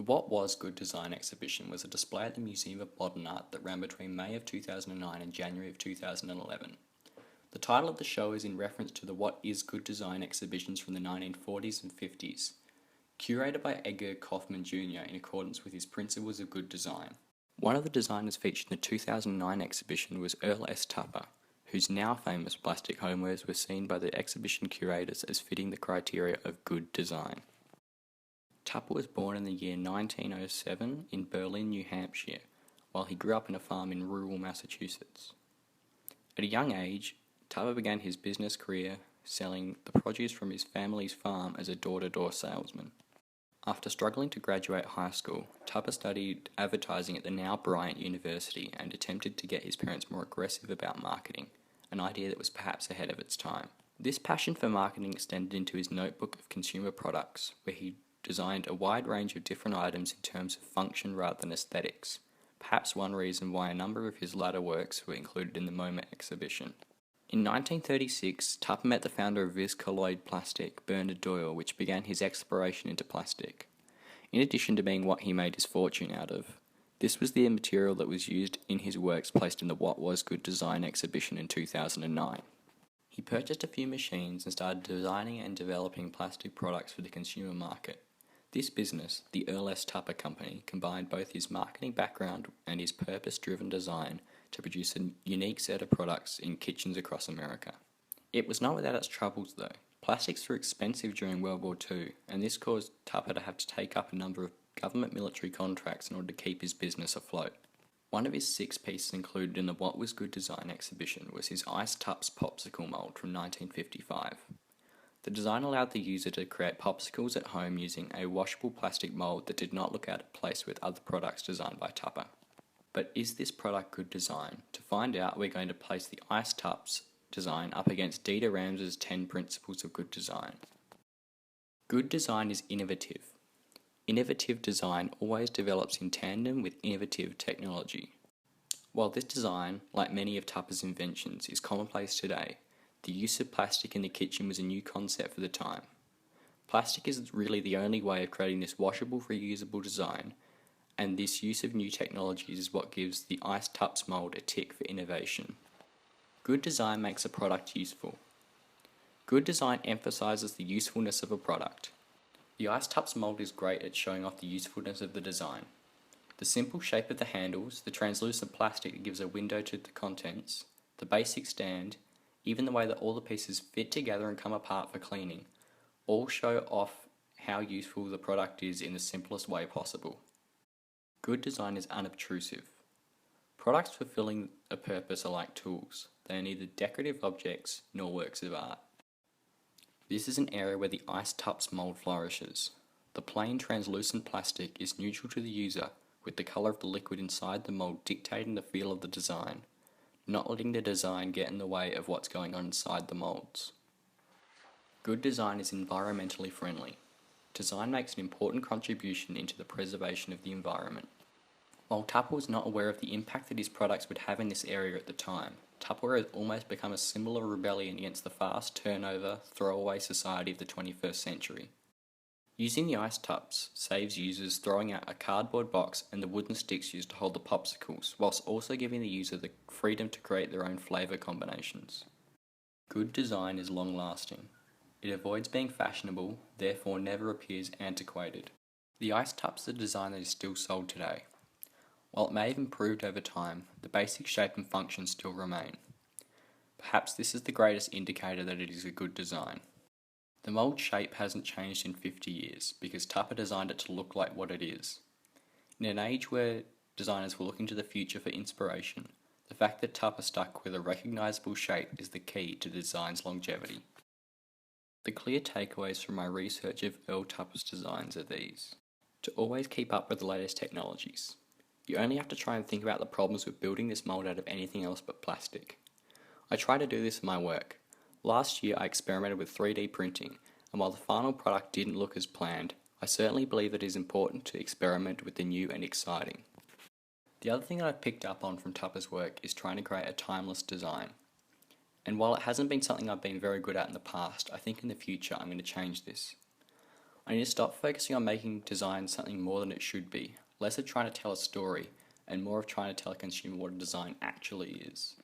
The What Was Good Design exhibition was a display at the Museum of Modern Art that ran between May of 2009 and January of 2011. The title of the show is in reference to the What Is Good Design exhibitions from the 1940s and 50s, curated by Edgar Kaufman Jr. in accordance with his principles of good design. One of the designers featured in the 2009 exhibition was Earl S. Tupper, whose now famous plastic homewares were seen by the exhibition curators as fitting the criteria of good design. Tupper was born in the year 1907 in Berlin, New Hampshire, while he grew up in a farm in rural Massachusetts. At a young age, Tupper began his business career selling the produce from his family's farm as a door-to-door salesman. After struggling to graduate high school, Tupper studied advertising at the now Bryant University and attempted to get his parents more aggressive about marketing, an idea that was perhaps ahead of its time. This passion for marketing extended into his notebook of consumer products, where he designed a wide range of different items in terms of function rather than aesthetics, perhaps one reason why a number of his latter works were included in the MoMA exhibition. In 1936, Tupper met the founder of viscolloid plastic, Bernard Doyle, which began his exploration into plastic. In addition to being what he made his fortune out of, this was the material that was used in his works placed in the What Was Good Design exhibition in 2009. He purchased a few machines and started designing and developing plastic products for the consumer market. This business, the Earl S. Tupper Company, combined both his marketing background and his purpose-driven design to produce a unique set of products in kitchens across America. It was not without its troubles though. Plastics were expensive during World War II, and this caused Tupper to have to take up a number of government military contracts in order to keep his business afloat. One of his 6 pieces included in the What Was Good Design exhibition was his Ice Tups Popsicle mold from 1955. The design allowed the user to create popsicles at home using a washable plastic mold that did not look out of place with other products designed by Tupper. But is this product good design? To find out, we're going to place the Ice Tups design up against Dieter Rams' 10 principles of good design. Good design is innovative. Innovative design always develops in tandem with innovative technology. While this design, like many of Tupper's inventions, is commonplace today, the use of plastic in the kitchen was a new concept for the time. Plastic is really the only way of creating this washable, reusable design, and this use of new technologies is what gives the Ice Tups mold a tick for innovation. Good design makes a product useful. Good design emphasizes the usefulness of a product. The Ice Tups mold is great at showing off the usefulness of the design. The simple shape of the handles, the translucent plastic that gives a window to the contents, the basic stand, even the way that all the pieces fit together and come apart for cleaning, all show off how useful the product is in the simplest way possible. Good design is unobtrusive. Products fulfilling a purpose are like tools. They are neither decorative objects nor works of art. This is an area where the Ice Tups mold flourishes. The plain translucent plastic is neutral to the user, with the colour of the liquid inside the mold dictating the feel of the design, not letting the design get in the way of what's going on inside the molds. Good design is environmentally friendly. Design makes an important contribution into the preservation of the environment. While Tupper was not aware of the impact that his products would have in this area at the time, Tupperware has almost become a symbol of rebellion against the fast turnover, throwaway society of the 21st century. Using the Ice Tups saves users throwing out a cardboard box and the wooden sticks used to hold the popsicles, whilst also giving the user the freedom to create their own flavour combinations. Good design is long-lasting. It avoids being fashionable, therefore never appears antiquated. The Ice Tups are a design that is still sold today. While it may have improved over time, the basic shape and function still remain. Perhaps this is the greatest indicator that it is a good design. The mold shape hasn't changed in 50 years because Tupper designed it to look like what it is. In an age where designers were looking to the future for inspiration, the fact that Tupper stuck with a recognisable shape is the key to the design's longevity. The clear takeaways from my research of Earl Tupper's designs are these. To always keep up with the latest technologies. You only have to try and think about the problems with building this mold out of anything else but plastic. I try to do this in my work. Last year I experimented with 3D printing, and while the final product didn't look as planned, I certainly believe that it is important to experiment with the new and exciting. The other thing that I've picked up on from Tupper's work is trying to create a timeless design. And while it hasn't been something I've been very good at in the past, I think in the future I'm going to change this. I need to stop focusing on making design something more than it should be, less of trying to tell a story, and more of trying to tell a consumer what a design actually is.